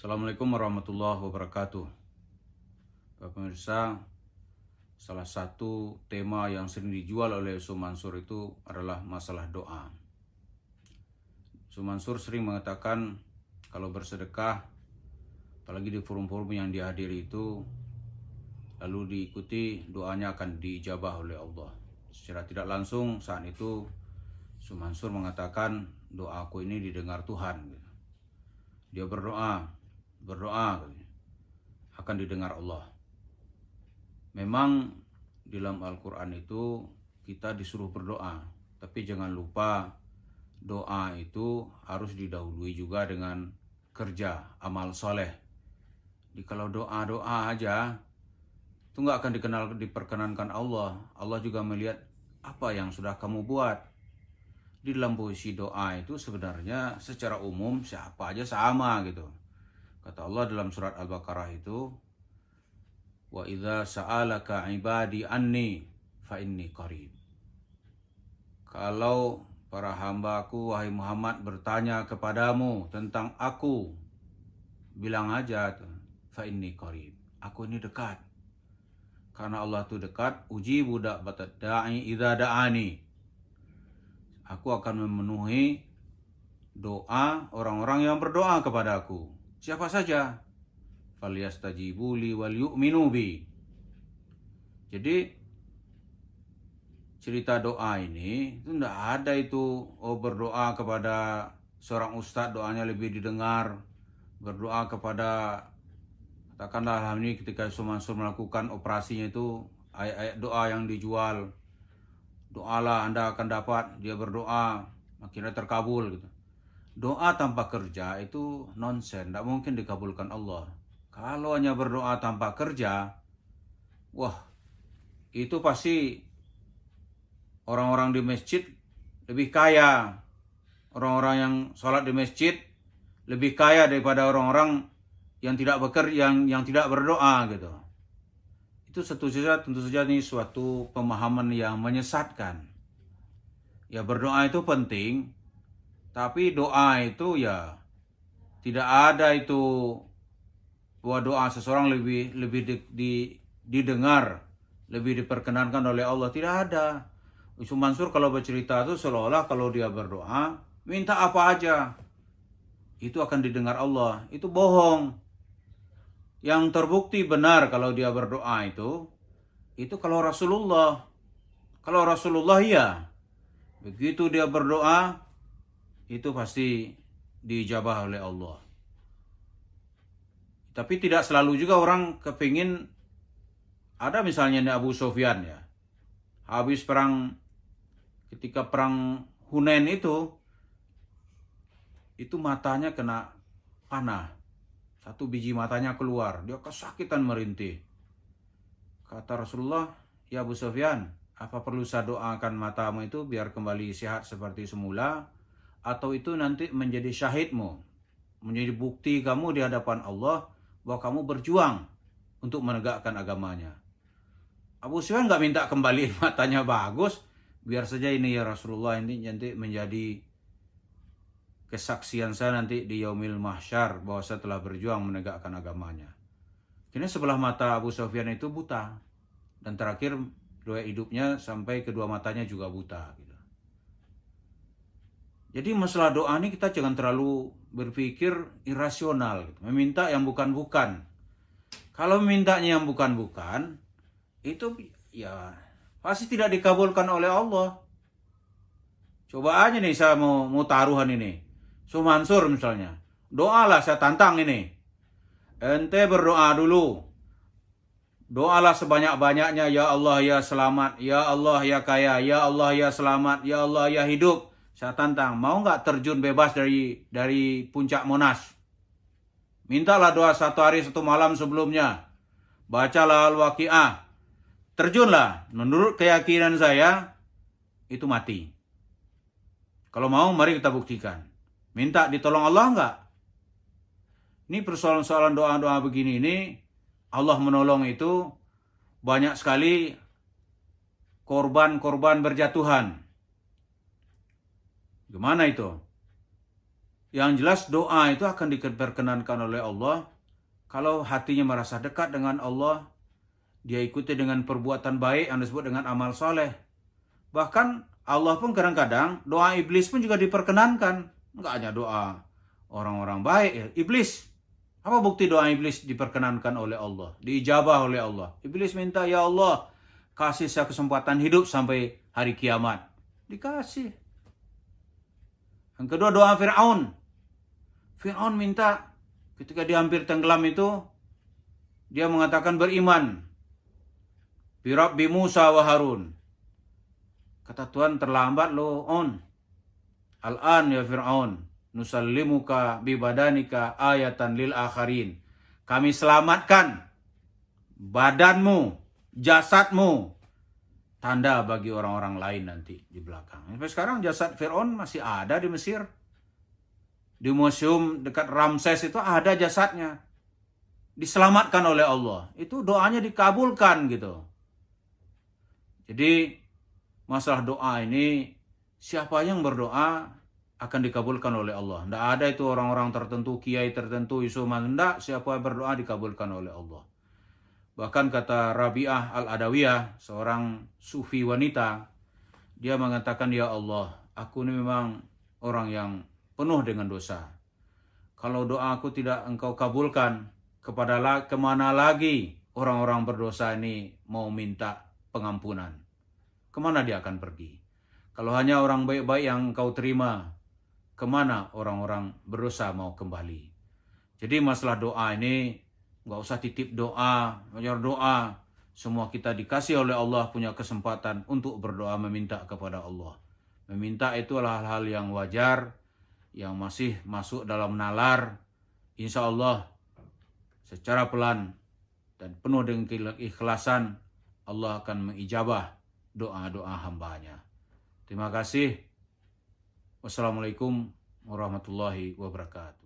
Assalamualaikum warahmatullahi wabarakatuh. Pak pemirsa, salah satu tema yang sering dijual oleh Yusuf Mansur itu adalah masalah doa. Yusuf Mansur sering mengatakan kalau bersedekah, apalagi di forum-forum yang dihadiri itu, lalu diikuti, doanya akan diijabah oleh Allah. Secara tidak langsung saat itu Yusuf Mansur mengatakan doaku ini didengar Tuhan. Dia berdoa akan didengar Allah. Memang di dalam Al-Quran itu kita disuruh berdoa, tapi jangan lupa doa itu harus didahului juga dengan kerja, amal soleh. Jadi kalau doa aja itu nggak akan diperkenankan Allah. Allah juga melihat apa yang sudah kamu buat. Di dalam posisi doa itu sebenarnya secara umum siapa aja sama gitu. Kata Allah dalam surat Al-Baqarah itu, wa idza sa'alaka ibadi anni fa inni qarib. Kalau para hambaku wahai Muhammad bertanya kepadamu tentang aku, bilang aja fa inni qarib. Aku ini dekat. Karena Allah itu dekat, ujibu da'batad da'i idza da'ani. Aku akan memenuhi doa orang-orang yang berdoa kepadaku. Siapa saja. Falyastajibu li wal yu'minu bi. Jadi cerita doa ini itu tidak ada itu berdoa kepada seorang ustadz doanya lebih didengar. Berdoa kepada, katakanlah hal ini ketika Yusuf Mansur melakukan operasinya itu, ayat-ayat doa yang dijual. Doalah Anda akan dapat, dia berdoa akhirnya terkabul gitu. Doa tanpa kerja itu nonsen, tidak mungkin dikabulkan Allah. Kalau hanya berdoa tanpa kerja, wah, itu pasti orang-orang di masjid lebih kaya. Orang-orang yang sholat di masjid lebih kaya daripada orang-orang yang tidak bekerja, yang tidak berdoa gitu. Itu tentu saja ini suatu pemahaman yang menyesatkan. Ya berdoa itu penting, tapi doa itu ya tidak ada itu bahwa doa seseorang lebih didengar, lebih diperkenankan oleh Allah. Tidak ada. Yusuf Mansur kalau bercerita itu seolah-olah kalau dia berdoa, minta apa aja, itu akan didengar Allah. Itu bohong. Yang terbukti benar kalau dia berdoa itu kalau Rasulullah. Kalau Rasulullah ya, begitu dia berdoa, itu pasti diijabah oleh Allah. Tapi tidak selalu juga orang kepingin. Ada misalnya Abu Sufyan ya, habis ketika perang Hunain itu matanya kena panah. Satu biji matanya keluar, dia kesakitan merintih. Kata Rasulullah, ya Abu Sufyan, apa perlu saya doakan matamu itu biar kembali sehat seperti semula? Atau itu nanti menjadi syahidmu, menjadi bukti kamu di hadapan Allah bahwa kamu berjuang untuk menegakkan agamanya. Abu Sufyan nggak minta kembali matanya bagus, biar saja ini ya Rasulullah, ini nanti menjadi kesaksian saya nanti di Yaumil Mahsyar bahwa saya telah berjuang menegakkan agamanya. Kini sebelah mata Abu Sufyan itu buta, dan terakhir riwayat hidupnya sampai kedua matanya juga buta. Jadi masalah doa ini kita jangan terlalu berpikir irasional, meminta yang bukan-bukan. Kalau memintanya yang bukan-bukan, itu ya pasti tidak dikabulkan oleh Allah. Coba aja nih saya mau taruhan ini. Yusuf Mansur misalnya, doalah, saya tantang ini. Ente berdoa dulu. Doalah sebanyak-banyaknya, ya Allah ya selamat, ya Allah ya kaya, ya Allah ya selamat, ya Allah ya hidup. Saya tantang, mau nggak terjun bebas dari puncak Monas? Mintalah doa 1 hari 1 malam sebelumnya. Bacalah Al-Waqi'ah. Terjunlah, menurut keyakinan saya, itu mati. Kalau mau, mari kita buktikan. Minta ditolong Allah nggak? Ini persoalan-soalan doa-doa begini ini, Allah menolong itu banyak sekali korban-korban berjatuhan. Gimana itu? Yang jelas doa itu akan diperkenankan oleh Allah kalau hatinya merasa dekat dengan Allah, dia ikuti dengan perbuatan baik yang disebut dengan amal soleh. Bahkan Allah pun kadang-kadang doa iblis pun juga diperkenankan. Enggak hanya doa orang-orang baik ya. Iblis, apa bukti doa iblis diperkenankan oleh Allah, diijabah oleh Allah? Iblis minta, ya Allah, kasih saya kesempatan hidup sampai hari kiamat. Dikasih. Yang kedua doa Fir'aun. Fir'aun minta ketika dia hampir tenggelam itu, dia mengatakan beriman. Birabbi Musa wa Harun. Kata Tuhan, terlambat lo on. Al-an ya Fir'aun, nusallimuka bibadanika ayatan lil akharin. Kami selamatkan badanmu, jasadmu, tanda bagi orang-orang lain nanti di belakang. Sampai sekarang jasad Fir'aun masih ada di Mesir. Di museum dekat Ramses itu ada jasadnya. Diselamatkan oleh Allah. Itu doanya dikabulkan gitu. Jadi masalah doa ini, siapa yang berdoa akan dikabulkan oleh Allah. Tidak ada itu orang-orang tertentu, kiai tertentu, isuman. Tidak, siapa berdoa dikabulkan oleh Allah. Bahkan kata Rabi'ah Al-Adawiyah, seorang sufi wanita, dia mengatakan, ya Allah, aku ini memang orang yang penuh dengan dosa. Kalau doa aku tidak engkau kabulkan, kemana lagi orang-orang berdosa ini mau minta pengampunan? Kemana dia akan pergi? Kalau hanya orang baik-baik yang engkau terima, kemana orang-orang berdosa mau kembali? Jadi masalah doa ini, nggak usah titip doa, belajar doa. Semua kita dikasih oleh Allah punya kesempatan untuk berdoa meminta kepada Allah. Meminta itu adalah hal yang wajar, yang masih masuk dalam nalar. Insya Allah secara pelan dan penuh dengan keikhlasan, Allah akan mengijabah doa-doa hambanya. Terima kasih. Wassalamualaikum warahmatullahi wabarakatuh.